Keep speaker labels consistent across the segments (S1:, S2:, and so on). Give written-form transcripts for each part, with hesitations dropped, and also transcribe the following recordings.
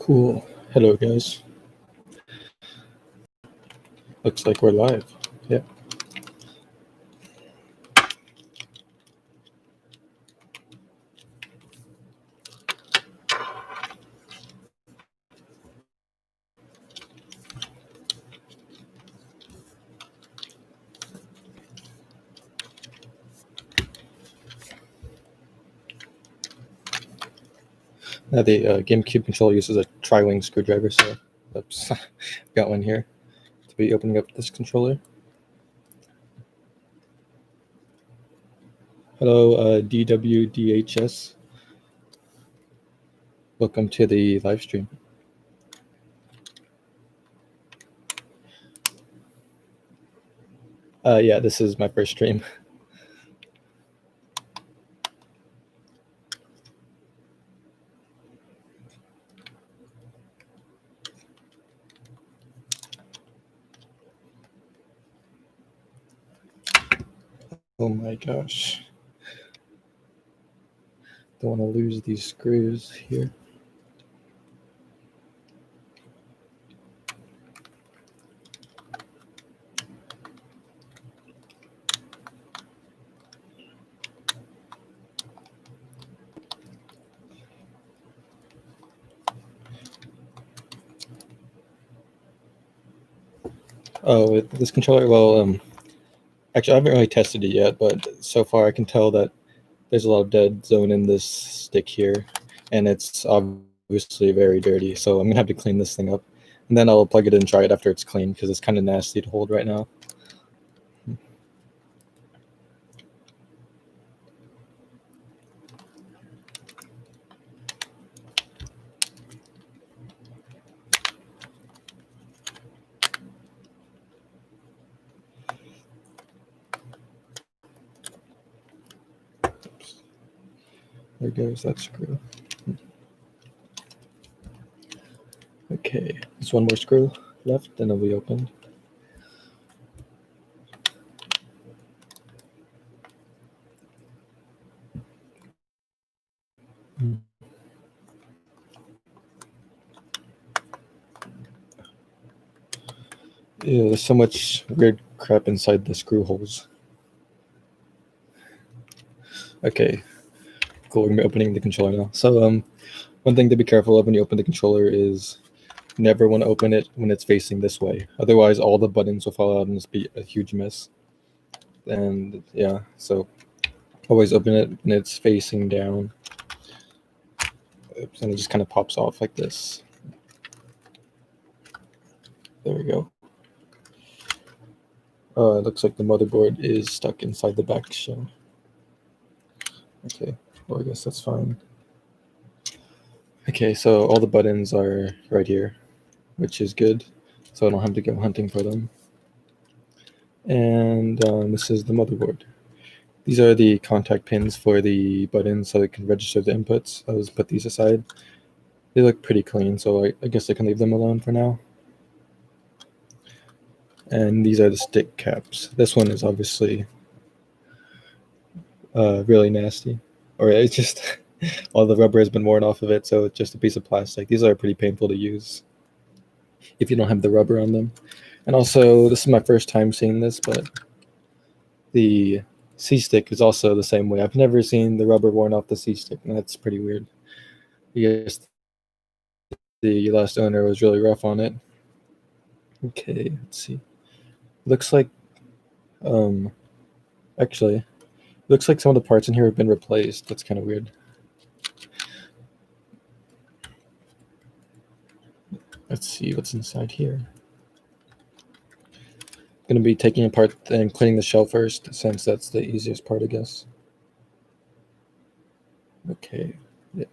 S1: Cool. Hello, guys. Looks like we're live. Yeah. Now the GameCube controller uses a tri-wing screwdriver, so oops, got one here to be opening up this controller. Hello, DWDHS. Welcome to the live stream. Yeah, this is my first stream. Oh my gosh. Don't want to lose these screws here. Oh, this controller, well, actually I haven't really tested it yet, but so far I can tell that there's a lot of dead zone in this stick here, and it's obviously very dirty, so I'm gonna have to clean this thing up, and then I'll plug it in and try it after it's clean, because it's kind of nasty to hold right now. Oops. There goes that screw. Okay, there's one more screw left, then it'll be opened. Yeah, there's so much weird crap inside the screw holes. Okay, cool, we're gonna be opening the controller now. So one thing to be careful of when you open the controller is never want to open it when it's facing this way. Otherwise, all the buttons will fall out and just be a huge mess. And yeah, so always open it when it's facing down. Oops, and it just kind of pops off like this. There we go. It looks like the motherboard is stuck inside the back shell. Okay, well, I guess that's fine. Okay, so all the buttons are right here, which is good, so I don't have to go hunting for them. And this is the motherboard. These are the contact pins for the buttons, so it can register the inputs. I'll just put these aside. They look pretty clean, so I guess I can leave them alone for now. And these are the stick caps. This one is obviously really nasty, or it's just all the rubber has been worn off of it, so it's just a piece of plastic. These are pretty painful to use if you don't have the rubber on them. And also, this is my first time seeing this, but the C-stick is also the same way. I've never seen the rubber worn off the C-stick, and that's pretty weird. I guess the last owner was really rough on it. Okay, let's see. Looks like, actually, looks like some of the parts in here have been replaced. That's kind of weird. Let's see what's inside here. Going to be taking apart and cleaning the shell first, since that's the easiest part, I guess. Okay. Yeah.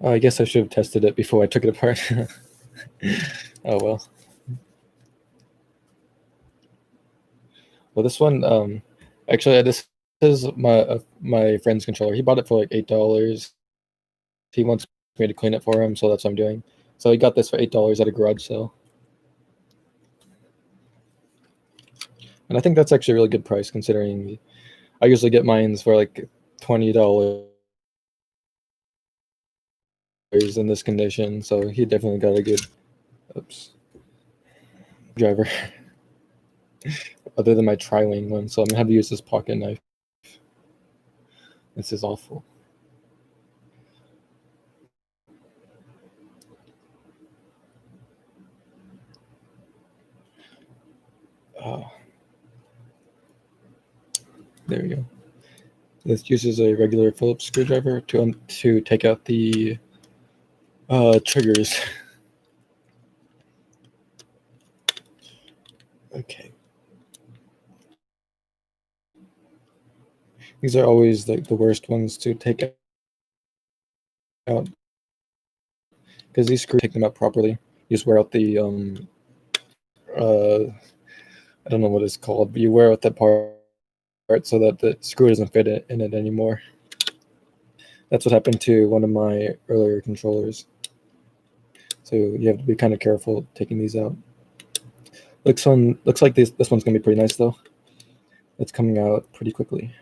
S1: I guess I should have tested it before I took it apart. Oh well. Well, this one, actually, this is my friend's controller. He bought it for like $8. He wants me to clean it for him, so that's what I'm doing. So he got this for $8 at a garage sale. And I think that's actually a really good price, considering I usually get mines for like $20. is in this condition, so he definitely got a good driver. Other than my tri-wing one, so I'm gonna have to use this pocket knife. This is awful. There we go. This uses a regular Phillips screwdriver to take out the triggers. Okay. These are always like the worst ones to take out because these screws, take them out properly. You just wear out the I don't know what it's called, but you wear out that part so that the screw doesn't fit in it anymore. That's what happened to one of my earlier controllers. So you have to be kind of careful taking these out. Looks like this one's gonna be pretty nice though. It's coming out pretty quickly.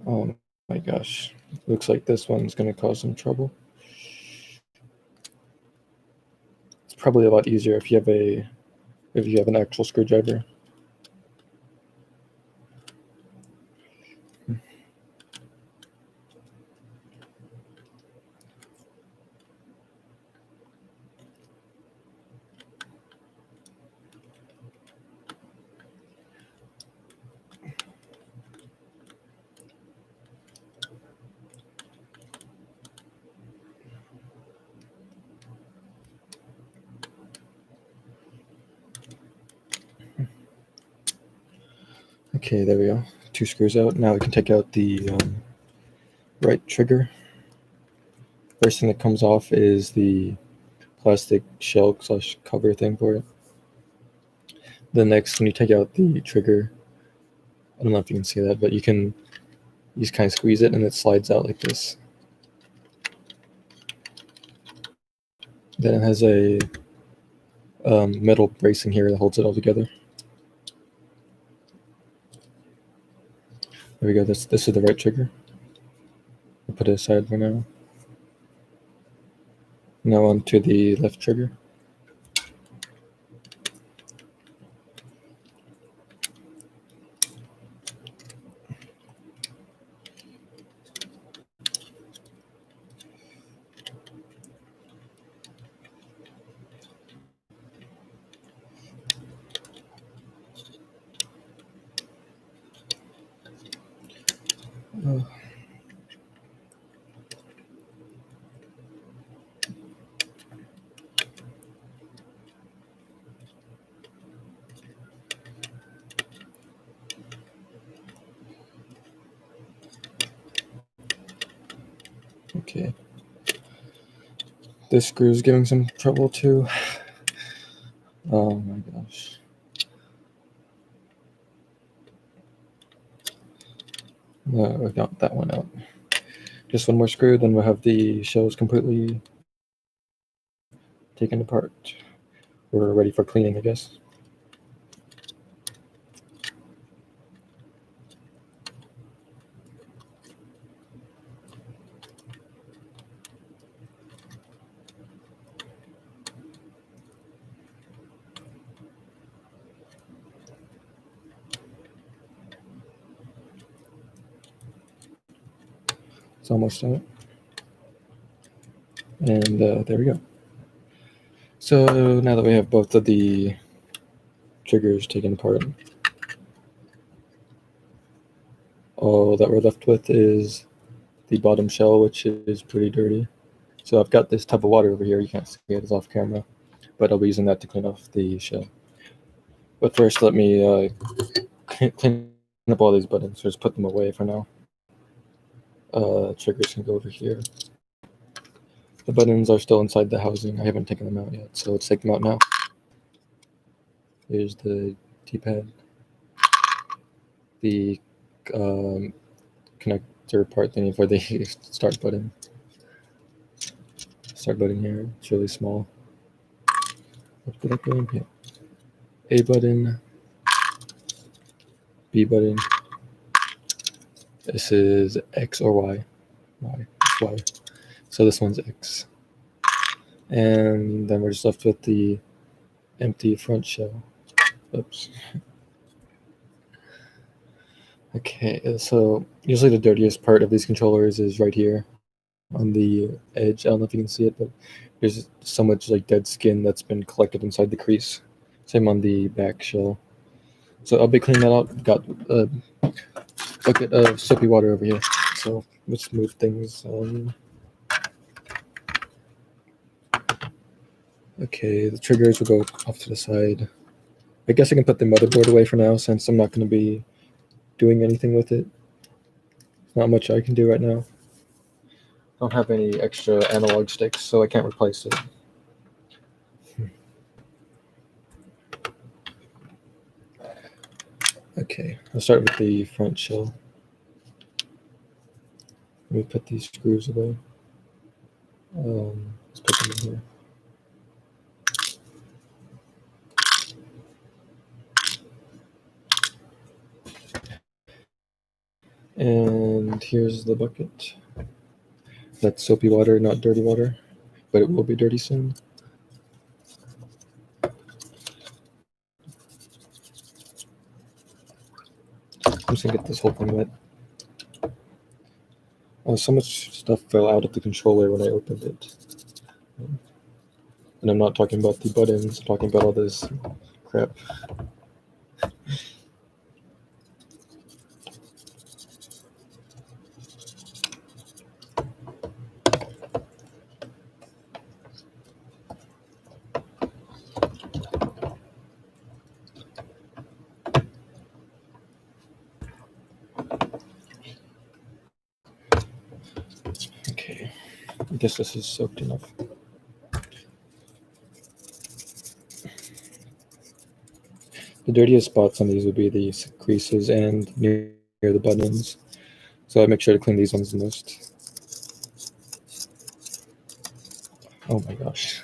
S1: Oh my gosh. Looks like this one's gonna cause some trouble. It's probably a lot easier if you have an actual screwdriver. Okay, there we go. 2 screws out. Now we can take out the right trigger. First thing that comes off is the plastic shell / cover thing for it. Then next, when you take out the trigger, I don't know if you can see that, but you just kind of squeeze it and it slides out like this. Then it has a metal bracing here that holds it all together. There we go. This is the right trigger. I'll put it aside for now. Now on to the left trigger. Okay. This screw is giving some trouble too. Oh my gosh. No, we got that one out. Just one more screw, then we'll have the shells completely taken apart. We're ready for cleaning, I guess. It's almost out. And there we go. So now that we have both of the triggers taken apart, all that we're left with is the bottom shell, which is pretty dirty. So I've got this tub of water over here. You can't see it, it's off camera, but I'll be using that to clean off the shell. But first, let me clean up all these buttons. Just put them away for now. Triggers can go over here. The buttons are still inside the housing. I haven't taken them out yet, so let's take them out now. Here's the D-pad. the connector part thingy for the start button. Start button here. It's really small. What did I put in here? A button, B button. This is X or Y. Y. It's Y. So this one's X. And then we're just left with the empty front shell. Oops. Okay, so usually the dirtiest part of these controllers is right here on the edge. I don't know if you can see it, but there's so much like dead skin that's been collected inside the crease. Same on the back shell. So I'll be cleaning that out. Got a bucket of soapy water over here. So let's move things on. Okay, the triggers will go off to the side. I guess I can put the motherboard away for now since I'm not going to be doing anything with it. Not much I can do right now. I don't have any extra analog sticks, so I can't replace it. Okay, I'll start with the front shell. Let me put these screws away. Let's put them in here. And here's the bucket. That's soapy water, not dirty water, but it will be dirty soon. I'm just gonna get this whole thing wet. Oh, so much stuff fell out of the controller when I opened it. And I'm not talking about the buttons, I'm talking about all this crap. Okay, I guess this is soaked enough. The dirtiest spots on these would be the creases and near the buttons. So I make sure to clean these ones the most. Oh my gosh.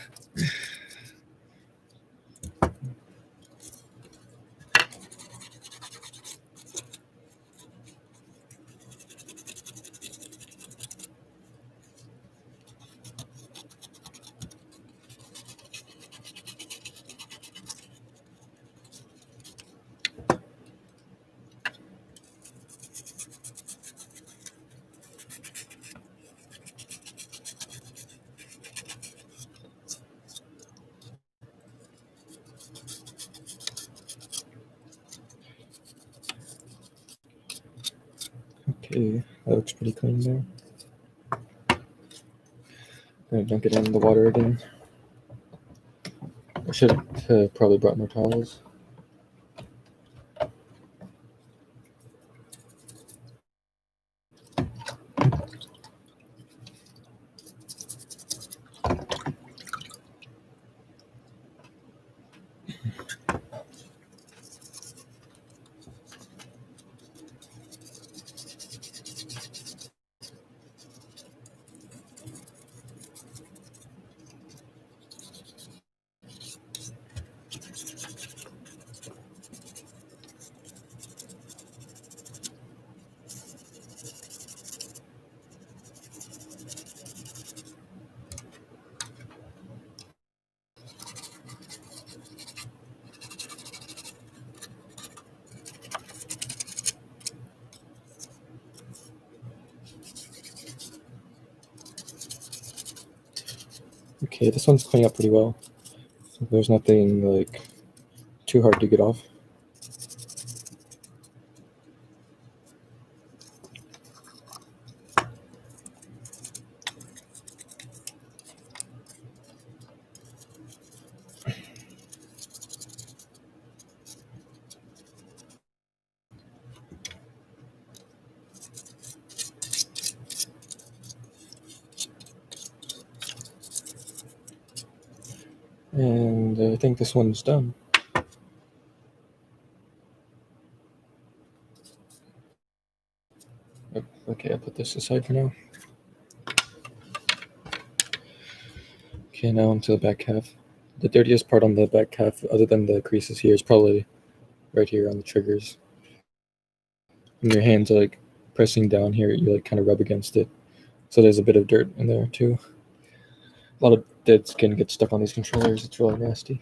S1: Okay, that looks pretty clean there. Gonna dunk it in the water again. I should have probably brought more towels. Okay, this one's cleaning up pretty well. There's nothing like too hard to get off. And I think this one's done. Okay, I'll put this aside for now. Okay, now onto the back half. The dirtiest part on the back half, other than the creases here, is probably right here on the triggers. When your hands are like pressing down here, you like kind of rub against it. So there's a bit of dirt in there too. A lot of dead skin gets stuck on these controllers. It's really nasty.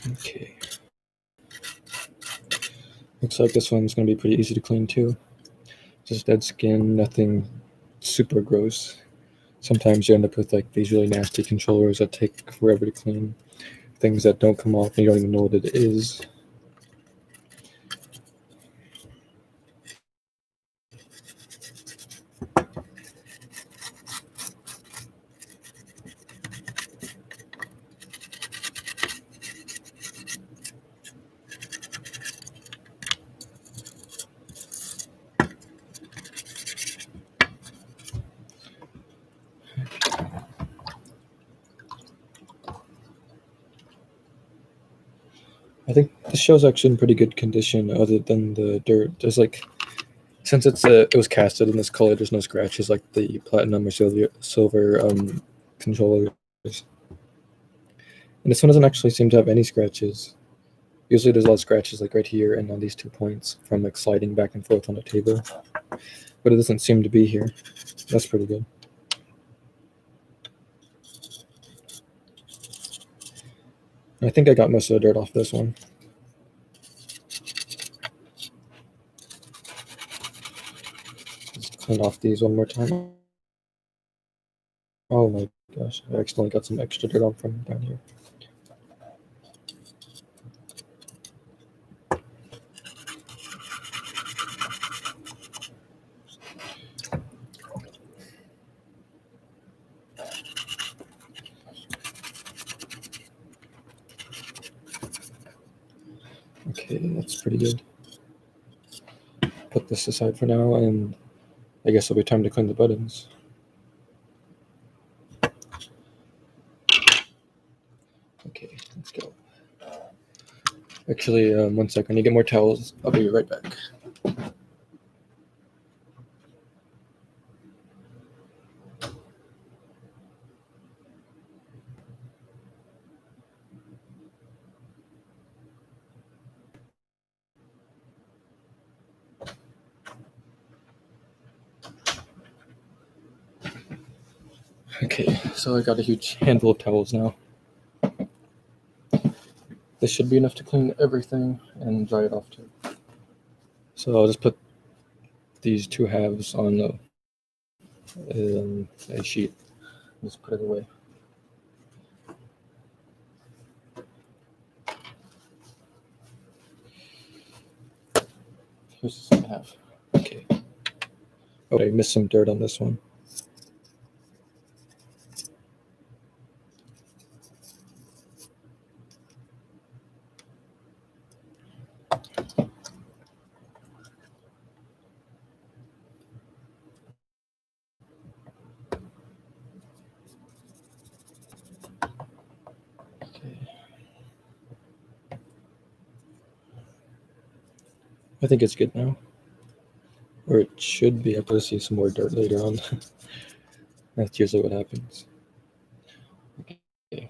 S1: Okay. Looks like this one's going to be pretty easy to clean too. Just dead skin, nothing super gross. Sometimes you end up with like these really nasty controllers that take forever to clean. Things that don't come off and you don't even know what it is. I think the show's actually in pretty good condition, other than the dirt. There's like, since it was casted in this color, there's no scratches like the platinum or silver controllers. And this one doesn't actually seem to have any scratches. Usually there's a lot of scratches like right here and on these 2 points from like sliding back and forth on the table. But it doesn't seem to be here. That's pretty good. I think I got most of the dirt off this one. Just clean off these one more time. Oh my gosh, I accidentally got some extra dirt on from down here. Okay, that's pretty good. Put this aside for now, and I guess it'll be time to clean the buttons. Okay, let's go. Actually, 1 second. I need to get more towels. I'll be right back. Okay, so I got a huge handful of towels now. This should be enough to clean everything and dry it off too. So I'll just put these 2 halves on a sheet. Just put it away. Here's the second half. Okay. Oh, I missed some dirt on this one. Okay. I think it's good now. Or it should be. I'm going to see some more dirt later on. That's usually what happens. Okay,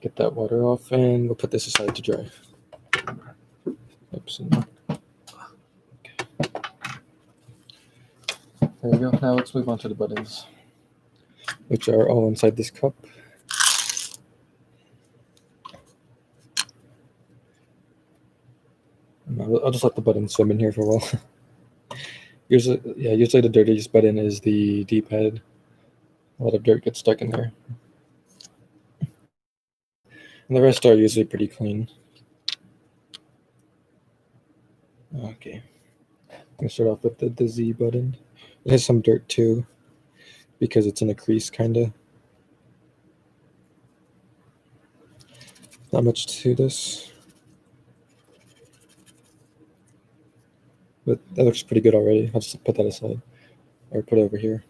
S1: get that water off, and we'll put this aside to dry. Oops. Okay. There we go. Now let's move on to the buttons. which are all inside this cup. I'll just let the button swim in here for a while. Usually the dirtiest button is the D-pad. A lot of dirt gets stuck in there. And the rest are usually pretty clean. Okay. I'm going to start off with the Z button. It has some dirt too, because it's in a crease, kind of. Not much to this. But that looks pretty good already. I'll just put that aside. Or put it over here.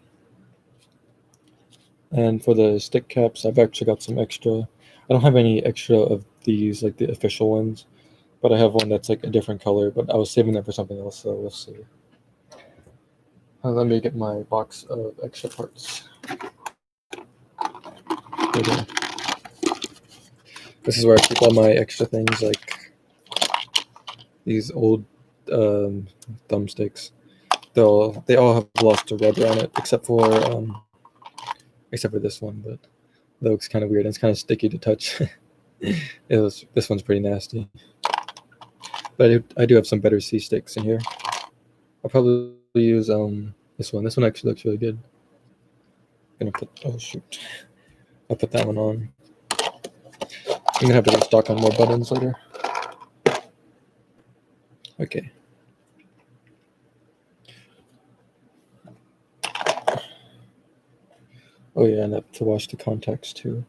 S1: And for the stick caps, I've actually got some extra. I don't have any extra of these, like the official ones. But I have one that's like a different color. But I was saving them for something else, so we'll see. Let me get my box of extra parts. Okay. This is where I keep all my extra things, like these old thumbsticks. They all have lost the rubber on it, except for this one, but that looks kind of weird. It's kind of sticky to touch. This one's pretty nasty. But I do have some better C sticks in here. I'll probably use this one. This one actually looks really good. I'm gonna put I'll put that one on. I'm gonna have to restock on more buttons later. Okay. Oh yeah, and I have to wash the contacts too.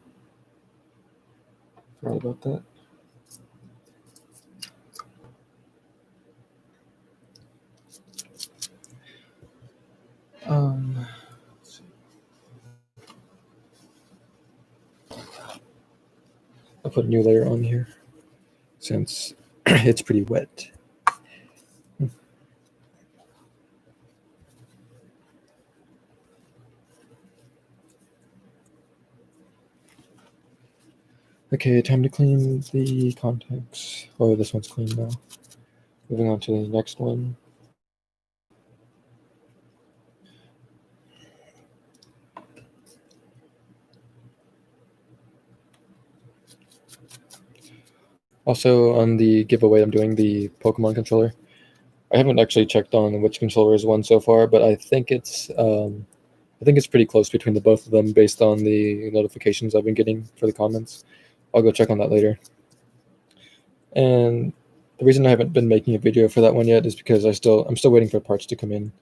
S1: Forgot about that. Let's see. I'll put a new layer on here since it's pretty wet. Okay, time to clean the contacts. Oh, this one's clean now. Moving on to the next one. Also, on the giveaway, I'm doing the Pokemon controller. I haven't actually checked on which controller is won so far, but I think it's pretty close between the both of them based on the notifications I've been getting for the comments. I'll go check on that later. And the reason I haven't been making a video for that one yet is because I'm still waiting for parts to come in,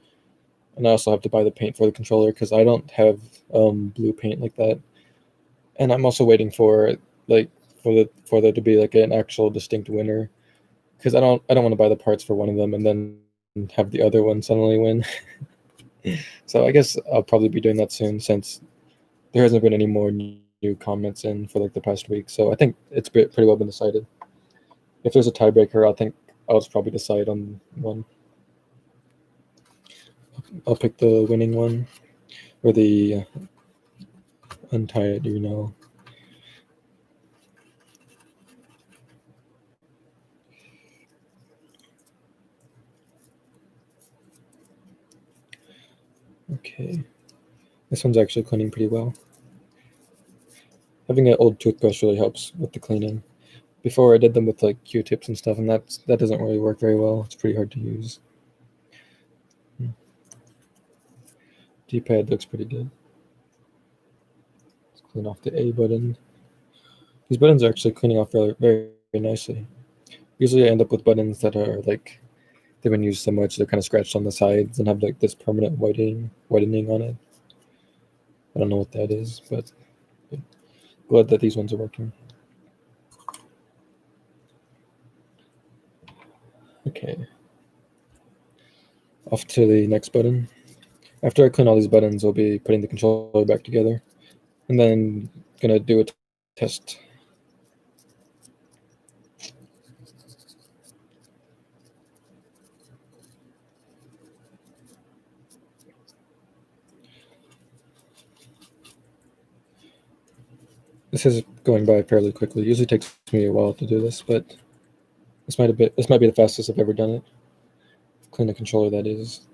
S1: and I also have to buy the paint for the controller because I don't have blue paint like that. And I'm also waiting for there to be like an actual distinct winner, because I don't want to buy the parts for one of them and then have the other one suddenly win. So I guess I'll probably be doing that soon, since there hasn't been any more new comments in for like the past week. So I think it's pretty well been decided. If there's a tiebreaker, I think I'll just probably decide on one. I'll pick the winning one, or the Untitled, Okay, this one's actually cleaning pretty well. Having an old toothbrush really helps with the cleaning. Before I did them with like Q-tips and stuff, and that doesn't really work very well. It's pretty hard to use. D-pad looks pretty good. Let's clean off the A button. These buttons are actually cleaning off very, very, very nicely. Usually I end up with buttons that are like, they've been used so much they're kind of scratched on the sides and have like this permanent whitening on it. I don't know what that is, but glad that these ones are working. Okay. Off to the next button. After I clean all these buttons, I'll be putting the controller back together, and then gonna do a test. This is going by fairly quickly. It usually takes me a while to do this, but this might be the fastest I've ever done it. Clean the controller, that is.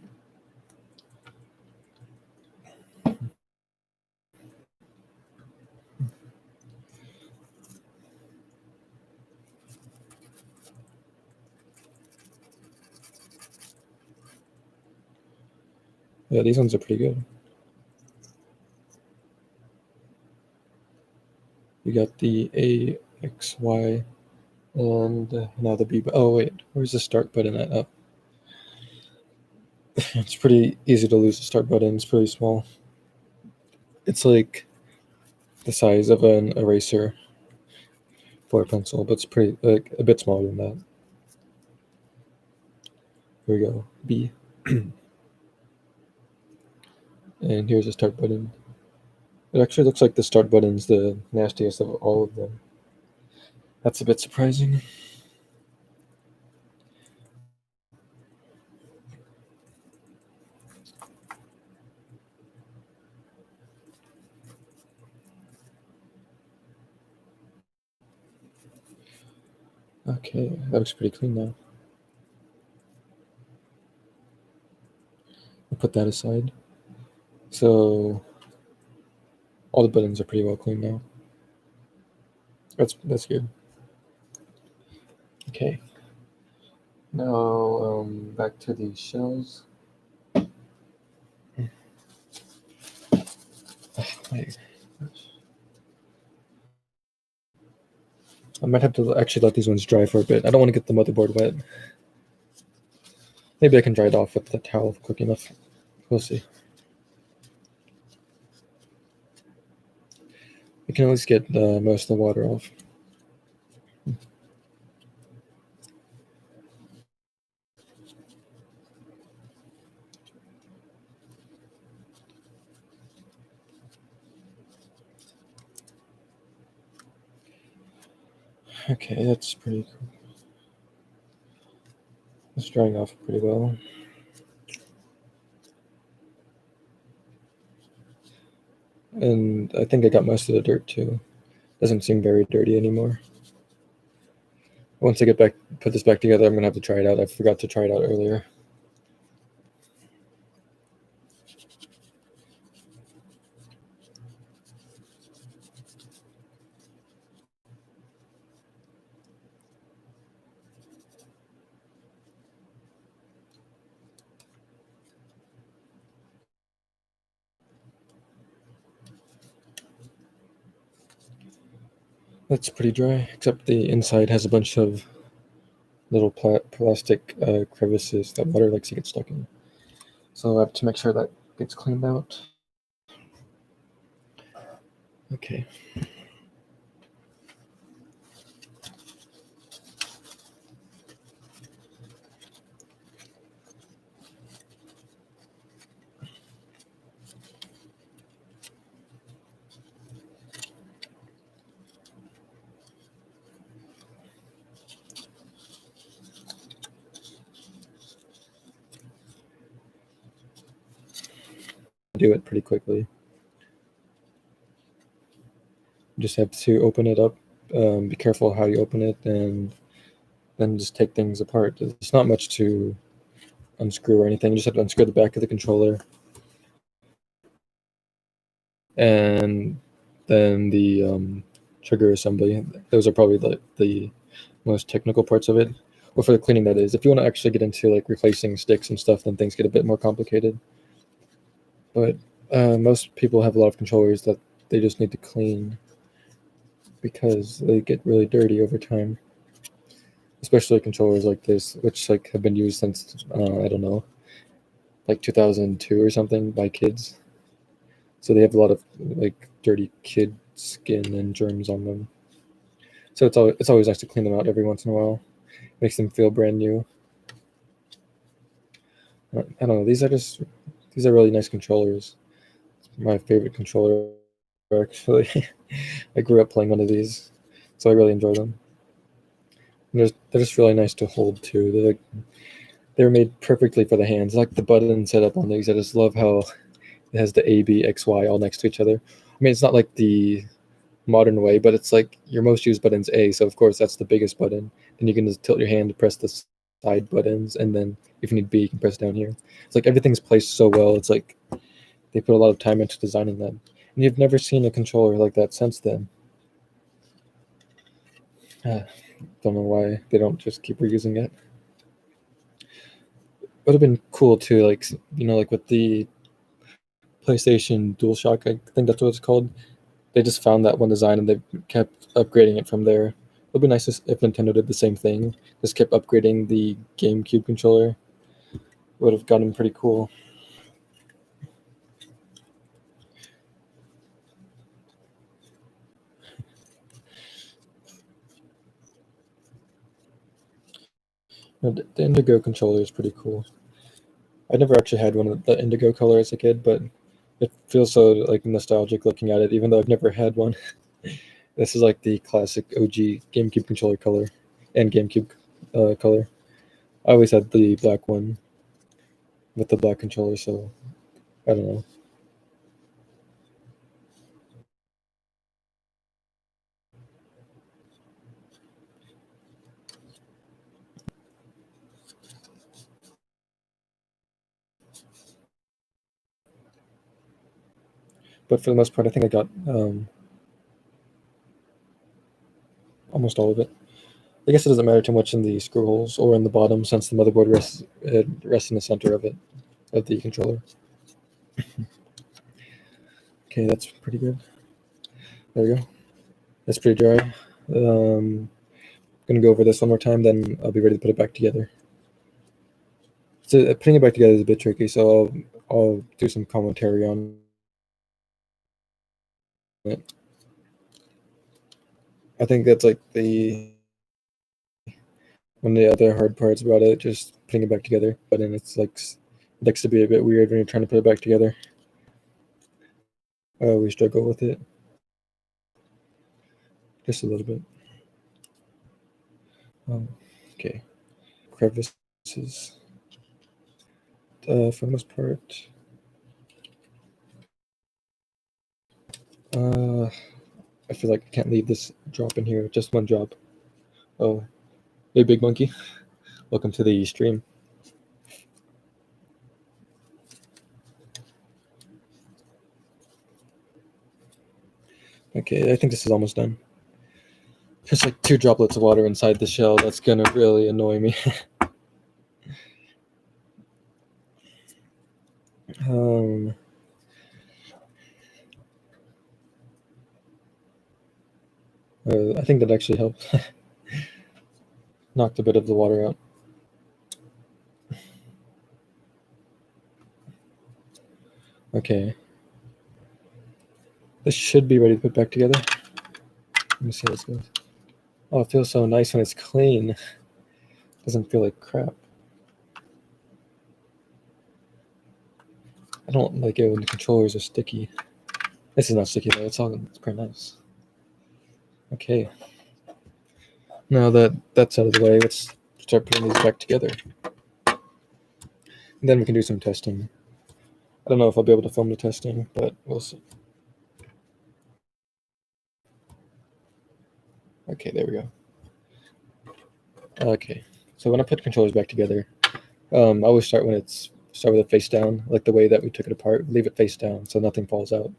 S1: Yeah, these ones are pretty good. We got the A, X, Y, and now the B. Oh wait, where's the start button at? Oh. It's pretty easy to lose the start button. It's pretty small. It's like the size of an eraser for a pencil, but it's pretty like a bit smaller than that. Here we go, B. And here's the start button. It actually looks like the start button's the nastiest of all of them. That's a bit surprising. Okay, that looks pretty clean now. I'll put that aside. So all the buttons are pretty well clean now. That's good. Okay. Now back to the shells. Wait. I might have to actually let these ones dry for a bit. I don't want to get the motherboard wet. Maybe I can dry it off with the towel quick enough. We'll see. We can at least get most of the water off. Okay, that's pretty cool. It's drying off pretty well. And I think I got most of the dirt too. Doesn't seem very dirty anymore. Once I put this back together, I'm gonna have to try it out. I forgot to try it out earlier. That's pretty dry, except the inside has a bunch of little plastic crevices that water likes to get stuck in. So I have to make sure that gets cleaned out. Okay. Do it pretty quickly. You just have to open it up. Be careful how you open it, and then just take things apart. It's not much to unscrew or anything. You just have to unscrew the back of the controller, and then the trigger assembly. Those are probably the most technical parts of it. Well, for the cleaning, that is. If you want to actually get into like replacing sticks and stuff, then things get a bit more complicated. But most people have a lot of controllers that they just need to clean because they get really dirty over time. Especially controllers like this, which like have been used since I don't know, like 2002 or something by kids. So they have a lot of like dirty kid skin and germs on them. So it's always nice to clean them out every once in a while. Makes them feel brand new. I don't know. These are really nice controllers. It's my favorite controller actually. I grew up playing one of these, so I really enjoy them. And they're just really nice to hold too. They're made perfectly for the hands. Like the button setup on these, I just love how it has the A, B, X, Y all next to each other. I mean, it's not like the modern way, but it's like your most used button's A, so of course that's the biggest button. Then you can just tilt your hand to press the side buttons, and then if you need B, you can press down here. It's like everything's placed so well. It's like they put a lot of time into designing them. And you've never seen a controller like that since then. Don't know why they don't just keep reusing it. Would have been cool too, like like with the PlayStation DualShock, I think that's what it's called. They just found that one design and they kept upgrading it from there. It would be nice if Nintendo did the same thing, just kept upgrading the GameCube controller. It would have gotten pretty cool. The Indigo controller is pretty cool. I never actually had one of the Indigo color as a kid, but it feels so like nostalgic looking at it, even though I've never had one. This is like the classic OG GameCube controller color and GameCube color. I always had the black one with the black controller, so I don't know. But for the most part, I think I got almost all of it. I guess it doesn't matter too much in the screw holes or in the bottom since the motherboard rests in the center of it, of the controller. Okay, that's pretty good. There we go. That's pretty dry. Gonna go over this one more time, then I'll be ready to put it back together. So putting it back together is a bit tricky, so I'll do some commentary on it. I think that's like one of the other hard parts about it, just putting it back together. But then it's like it likes to be a bit weird when you're trying to put it back together. We struggle with it just a little bit. Okay, crevices for the most part. I feel like I can't leave this drop in here. Just one drop. Oh, hey, Big Monkey. Welcome to the stream. Okay, I think this is almost done. There's like 2 droplets of water inside the shell. That's gonna really annoy me. I think that actually helped. Knocked a bit of the water out. Okay. This should be ready to put back together. Let me see how this goes. Oh, it feels so nice when it's clean. Doesn't feel like crap. I don't like it when the controllers are sticky. This is not sticky though. It's pretty nice. Okay. Now that that's out of the way, let's start putting these back together. And then we can do some testing. I don't know if I'll be able to film the testing, but we'll see. Okay, there we go. Okay, so when I put controllers back together, I always start with it face down, like the way that we took it apart. Leave it face down so nothing falls out.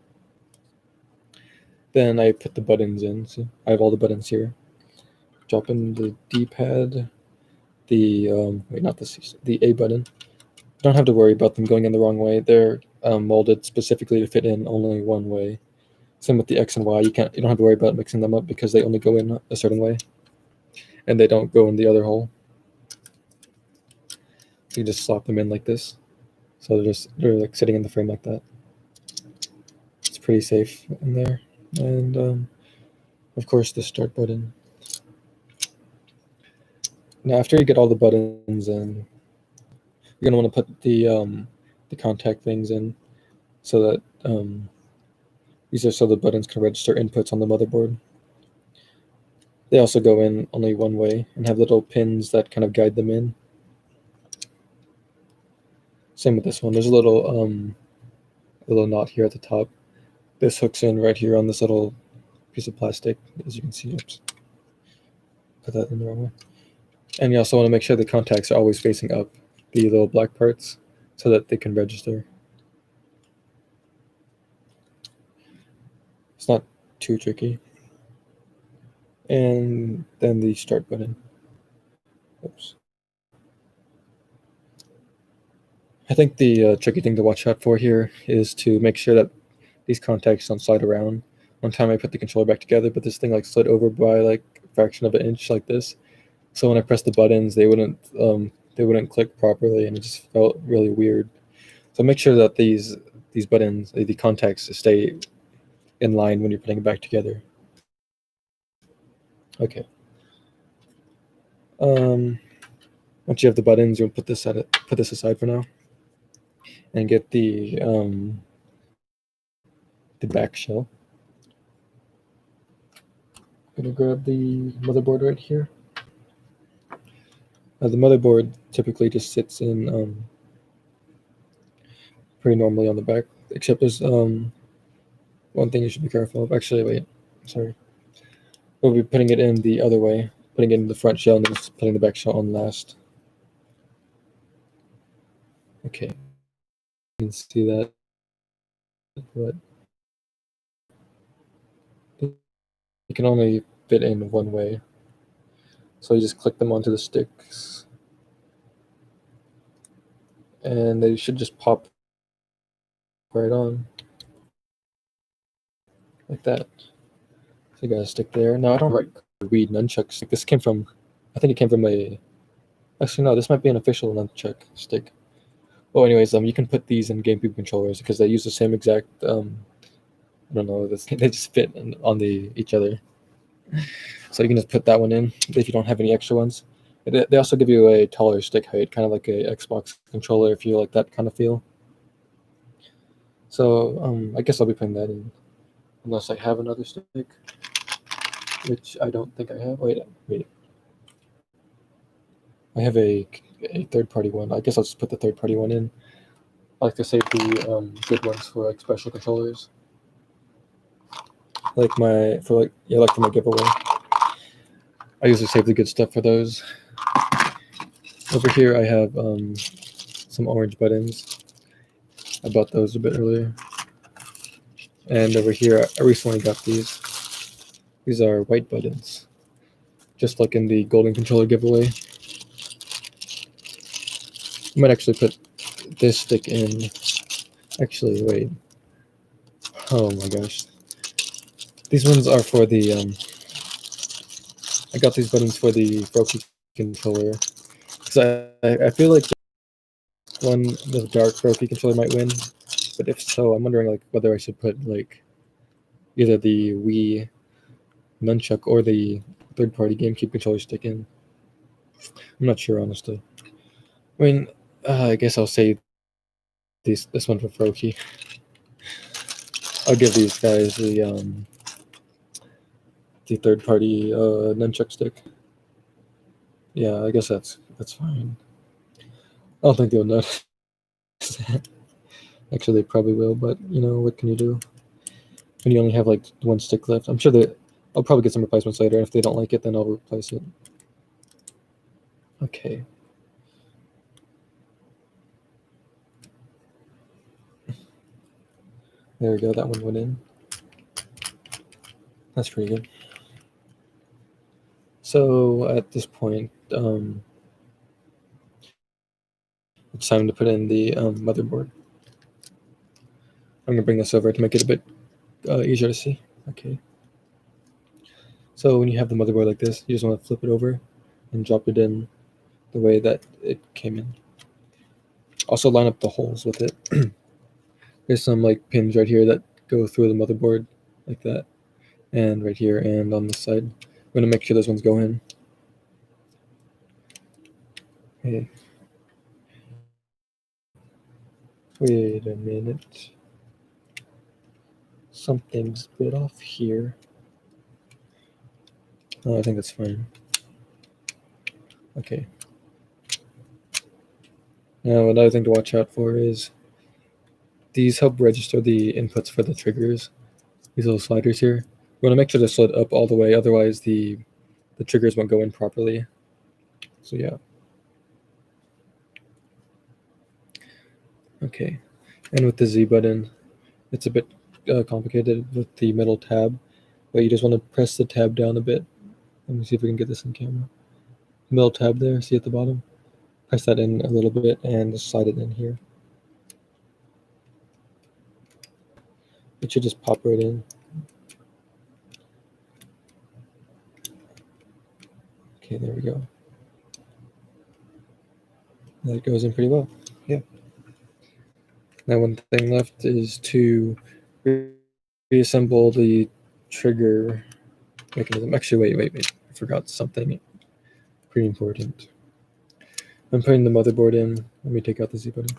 S1: Then I put the buttons in. So I have all the buttons here. Drop in the D-pad, the not the C, the A button. Don't have to worry about them going in the wrong way. They're molded specifically to fit in only one way. Same with the X and Y. You don't have to worry about mixing them up because they only go in a certain way, and they don't go in the other hole. You just slot them in like this, so they're like sitting in the frame like that. It's pretty safe in there, and of course the start button. Now after you get all the buttons in, you're gonna want to put the contact things in, so that these are so the buttons can register inputs on the motherboard. They also go in only one way and have little pins that kind of guide them in. Same with this one. There's a little knot here at the top. This hooks in right here on this little piece of plastic, as you can see. Oops. Put that in the wrong way. And you also want to make sure the contacts are always facing up, the little black parts, so that they can register. It's not too tricky. And then the start button. Oops. I think the tricky thing to watch out for here is to make sure that these contacts don't slide around. One time I put the controller back together, but this thing like slid over by like a fraction of an inch like this. So when I pressed the buttons, they wouldn't click properly, and it just felt really weird. So make sure that these buttons, the contacts, stay in line when you're putting it back together. Okay. Once you have the buttons, you'll put this aside for now, and get the back shell. I'm gonna grab the motherboard right here. The motherboard typically just sits in pretty normally on the back, except there's one thing you should be careful of. Actually, wait, sorry. We'll be putting it in the other way, putting it in the front shell and then just putting the back shell on last. Okay, you can see that, but you can only fit in one way. So you just click them onto the sticks, and they should just pop right on, like that. So you got a stick there. Now I don't write Wii nunchuck stick. This came from, I think it came from a. Actually, no, this might be an official nunchuck stick. Well, anyways, you can put these in GameCube controllers because they use the same exact. I don't know. They just fit on each other. So you can just put that one in if you don't have any extra ones. They also give you a taller stick height, kind of like a Xbox controller if you like that kind of feel. So I guess I'll be putting that in, unless I have another stick, which I don't think I have. Wait. I have a third-party one. I guess I'll just put the third-party one in. I like to save the good ones for like special controllers, like for my giveaway. I usually save the good stuff for those. Over here, I have some orange buttons. I bought those a bit earlier. And over here, I recently got these. These are white buttons, just like in the golden controller giveaway. I might actually put this stick in. Actually, wait. Oh my gosh. These ones are for the. I got these buttons for the Roku controller. Because I feel like the dark Roku controller might win. But if so, I'm wondering like whether I should put like either the Wii nunchuck or the third-party GameCube controller stick in. I'm not sure, honestly. I mean, I guess I'll save this one for Froki. I'll give these guys the third-party nunchuck stick. Yeah, I guess that's fine. I don't think they'll notice. Actually, they probably will, but you know what can you do when you only have like one stick left? I'm sure that I'll probably get some replacements later. If they don't like it, then I'll replace it. Okay. There we go. That one went in. That's pretty good. So at this point, it's time to put in the motherboard. I'm gonna bring this over to make it a bit easier to see. Okay. So when you have the motherboard like this, you just want to flip it over and drop it in the way that it came in. Also line up the holes with it. There's some like pins right here that go through the motherboard like that, and right here and on this side. I'm gonna make sure those ones go in. Okay. Wait a minute. Something's a bit off here. Oh, I think that's fine. Okay. Now another thing to watch out for is these help register the inputs for the triggers. These little sliders here. We want to make sure they're slid up all the way, otherwise the triggers won't go in properly. So yeah. Okay. And with the Z button, it's a bit complicated with the middle tab, but you just want to press the tab down a bit. Let me see if we can get this in camera. Middle tab there, see at the bottom? Press that in a little bit and just slide it in here. It should just pop right in. Okay, there we go. That goes in pretty well. Yeah. Now one thing left is to reassemble the trigger mechanism. Actually, wait. I forgot something pretty important. I'm putting the motherboard in. Let me take out the Z button.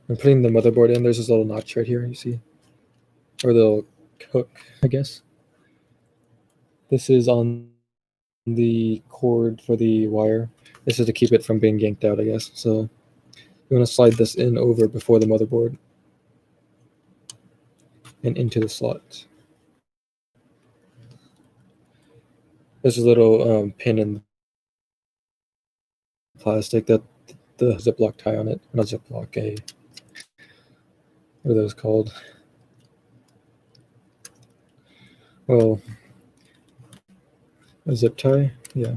S1: I'm putting the motherboard in. There's this little notch right here, you see? Or the little hook, I guess. This is on the cord for the wire. This is to keep it from being yanked out, I guess. So you want to slide this in over before the motherboard and into the slot. There's a little pin in the plastic that the Ziploc tie on it. Not Ziploc, what are those called? Well, a zip tie? Yeah.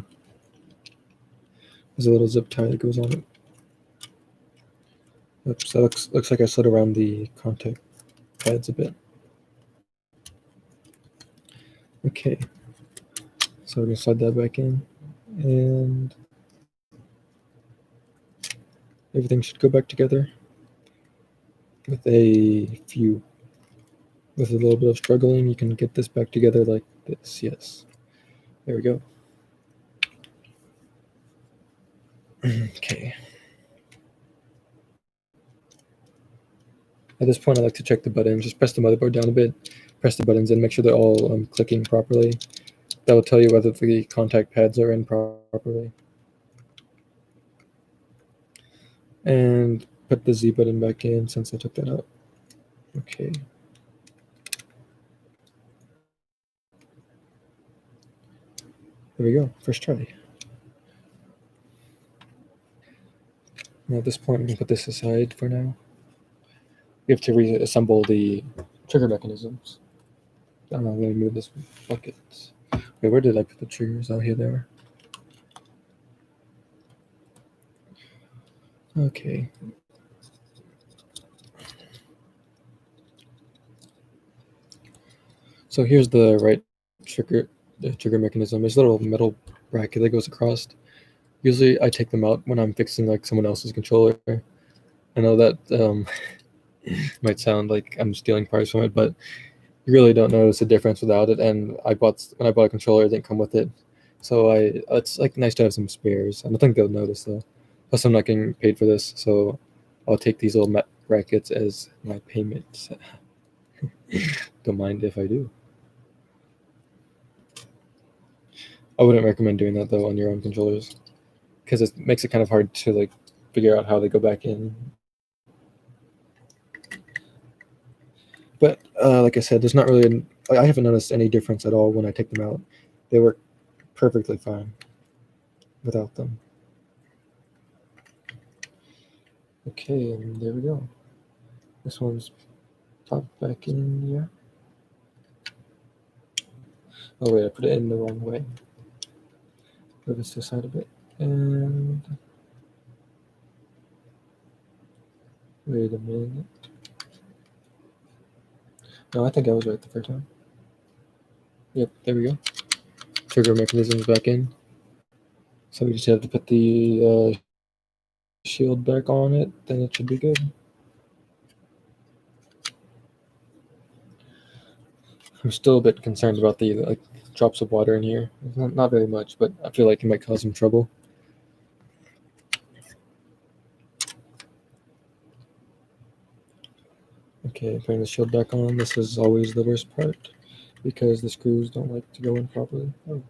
S1: There's a little zip tie that goes on it. Oops, that looks like I slid around the contact pads a bit. Okay. So we're going to slide that back in. And everything should go back together with a little bit of struggling. You can get this back together like this. Yes. There we go. Okay. At this point, I like to check the buttons. Just press the motherboard down a bit, press the buttons in, make sure they're all clicking properly. That will tell you whether the contact pads are in properly. And put the Z button back in since I took that out. Okay. There we go, first try. Now at this point, we can put this aside for now. We have to reassemble the trigger mechanisms. Let me move this bucket. Wait, where did I put the triggers? Oh, here they are. Okay. So here's the right trigger mechanism. There's a little metal bracket that goes across. Usually I take them out when I'm fixing like someone else's controller. I know that might sound like I'm stealing parts from it, but you really don't notice the difference without it. And when I bought a controller, it didn't come with it. So it's like nice to have some spares. I don't think they'll notice though. Plus I'm not getting paid for this, so I'll take these little brackets as my payment. Don't mind if I do. I wouldn't recommend doing that though on your own controllers, because it makes it kind of hard to like figure out how they go back in. But like I said, there's not really I haven't noticed any difference at all when I take them out. They work perfectly fine without them. Okay, and there we go. This one's popped back in here. Oh wait, I put it in the wrong way. Move this to the side a bit, and wait a minute. No, I think I was right the first time. Yep, there we go. Trigger mechanism is back in. So we just have to put the shield back on it, then it should be good. I'm still a bit concerned about the drops of water in here. Not very much, but I feel like it might cause some trouble. Okay, putting the shield back on. This is always the worst part because the screws don't like to go in properly. Oh,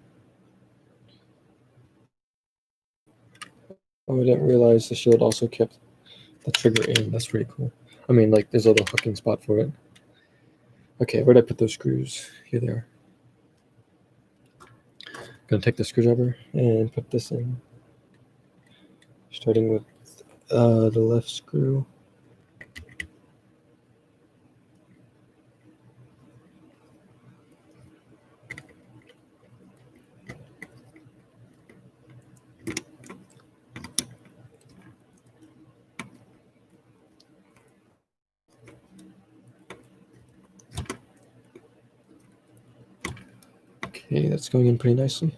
S1: I didn't realize the shield also kept the trigger in. That's pretty cool. I mean, like, there's a little hooking spot for it. Okay, where'd I put those screws? Here they are. Gonna take the screwdriver and put this in. Starting with the left screw. Okay, that's going in pretty nicely.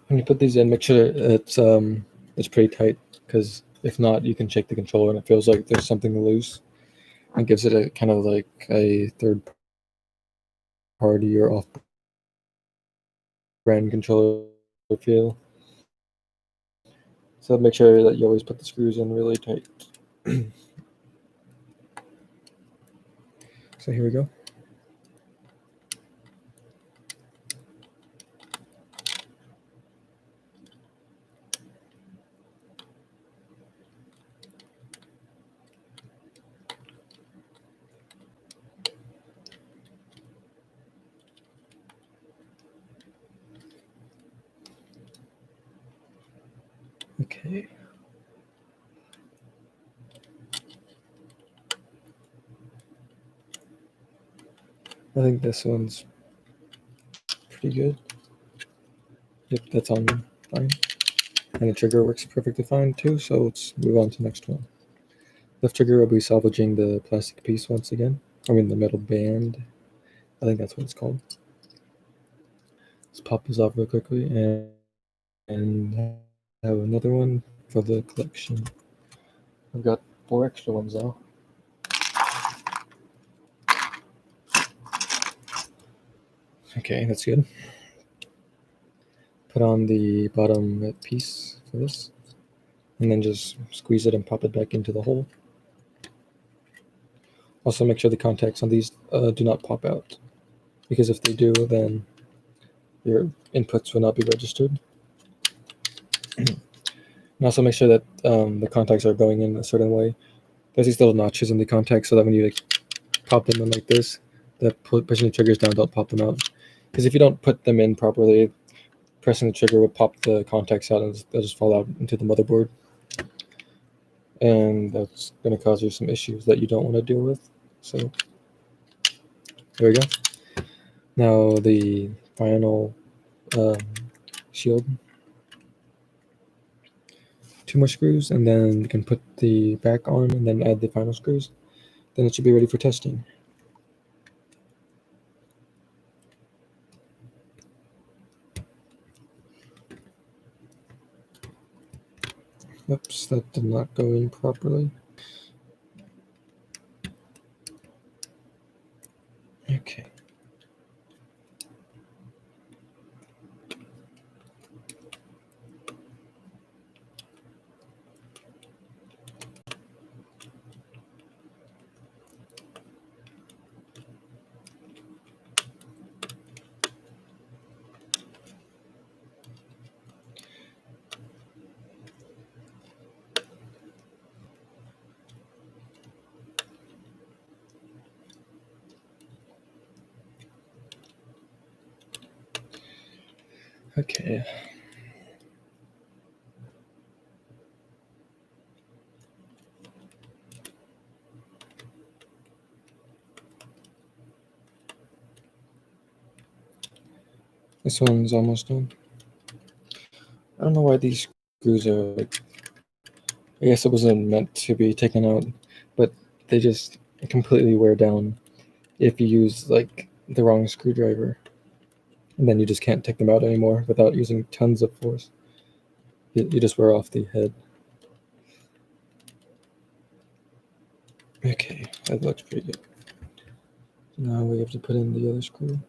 S1: When you put these in, make sure it's pretty tight, because if not, you can shake the controller and it feels like there's something loose, and gives it a kind of like a third party or off brand controller feel. So make sure that you always put the screws in really tight. So here we go. Okay. I think this one's pretty good. Yep, that's on fine. And the trigger works perfectly fine too, so let's move on to the next one. Left trigger will be salvaging the plastic piece once again. I mean the metal band. I think that's what it's called. Let's pop this off real quickly and have another one for the collection. I've got 4 extra ones now. Okay, that's good. Put on the bottom piece for this, and then just squeeze it and pop it back into the hole. Also make sure the contacts on these do not pop out, because if they do, then your inputs will not be registered. And also make sure that the contacts are going in a certain way. There's these little notches in the contacts, so that when you pop them in like this, pushing the triggers down don't pop them out. Because if you don't put them in properly, pressing the trigger will pop the contacts out and they'll just fall out into the motherboard. And that's going to cause you some issues that you don't want to deal with. So there we go. Now the final shield. 2 more screws, and then you can put the back on and then add the final screws. Then it should be ready for testing. Oops, that did not go in properly. Okay. Okay. This one's almost done. I don't know why these screws are like, I guess it wasn't meant to be taken out, but they just completely wear down if you use like the wrong screwdriver. And then you just can't take them out anymore without using tons of force. You just wear off the head. Okay, that looks pretty good. So now we have to put in the other screw.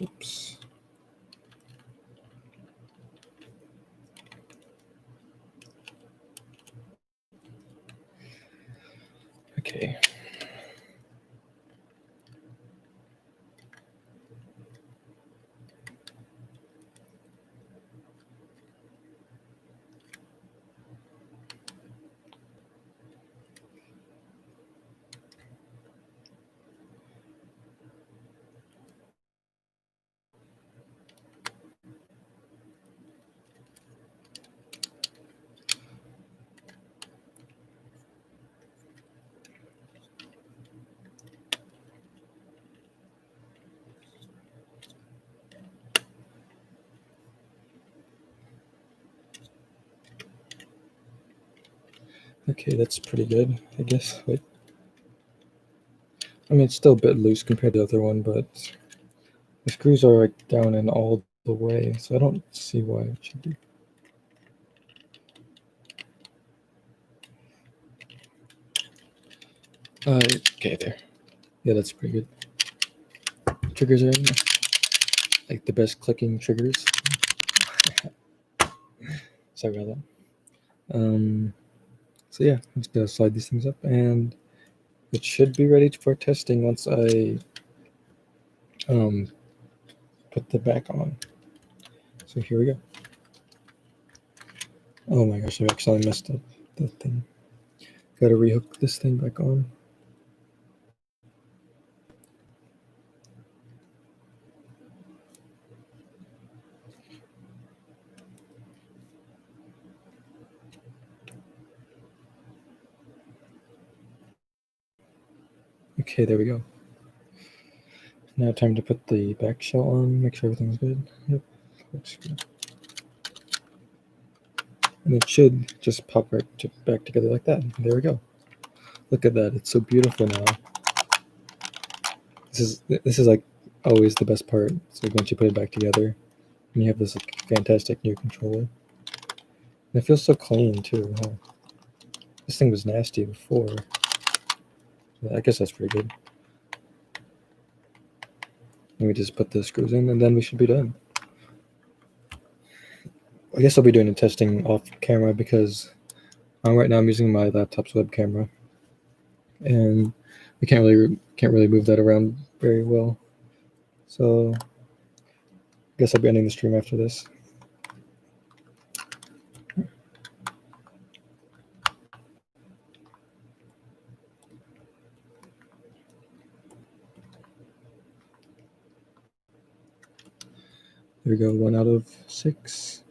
S1: Oops. Okay. Okay, that's pretty good, I guess. Wait. I mean, it's still a bit loose compared to the other one, but the screws are like down and all the way, so I don't see why it should be. Okay, there. Yeah, that's pretty good. Triggers are in there. Like the best clicking triggers. Sorry about that. So yeah, I'm just gonna slide these things up, and it should be ready for testing once I put the back on. So here we go. Oh my gosh, I actually messed up the thing. Gotta rehook this thing back on. Okay, there we go. Now time to put the back shell on, make sure everything's good. Yep, looks good. And it should just pop right back together like that. There we go. Look at that, it's so beautiful now. This is like always the best part. So once you put it back together, and you have this like, fantastic new controller. And it feels so clean too. Huh? This thing was nasty before. I guess that's pretty good. And we just put the screws in, and then we should be done. I guess I'll be doing the testing off camera because right now I'm using my laptop's web camera, and we can't really move that around very well. So I guess I'll be ending the stream after this. There we go, 1 out of 6.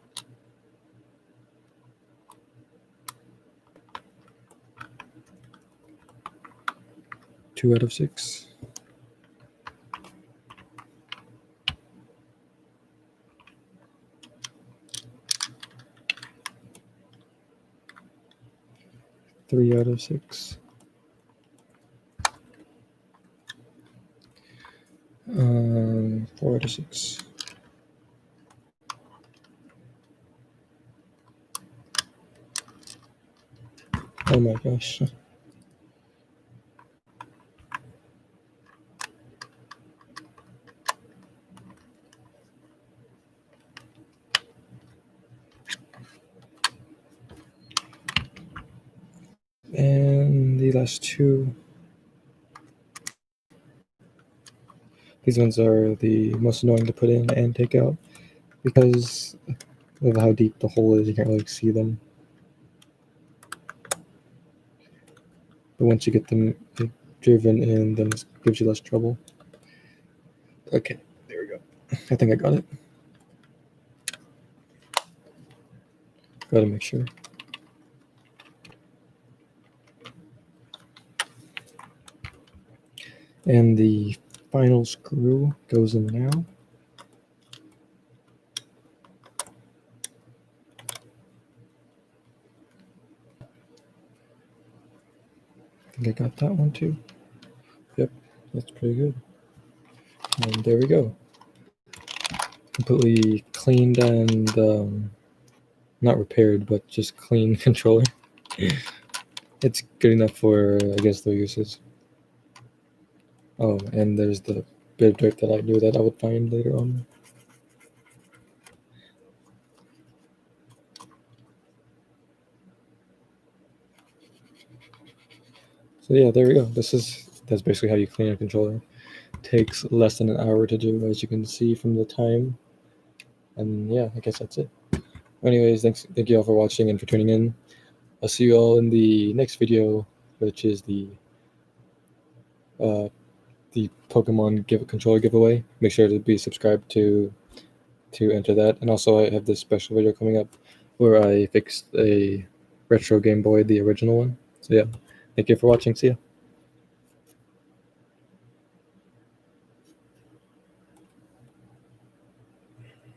S1: Two out of 6. Three out of 6. 4 out of 6. Oh my gosh. And the last 2. These ones are the most annoying to put in and take out because of how deep the hole is. You can't really see them. But once you get them driven in, then it gives you less trouble. Okay, there we go. I think I got it. Gotta make sure. And the final screw goes in now. I think I got that one too. Yep, that's pretty good. And there we go. Completely cleaned and not repaired, but just clean controller. It's good enough for, I guess, their uses. Oh, and there's the bit of dirt that I knew that I would find later on. So yeah, there we go. That's basically how you clean a controller. Takes less than an hour to do, as you can see from the time. And yeah, I guess that's it. Anyways, thank you all for watching and for tuning in. I'll see you all in the next video, which is the Pokemon controller giveaway. Make sure to be subscribed to enter that. And also I have this special video coming up where I fixed a retro Game Boy, the original one. So yeah, thank you for watching. See ya.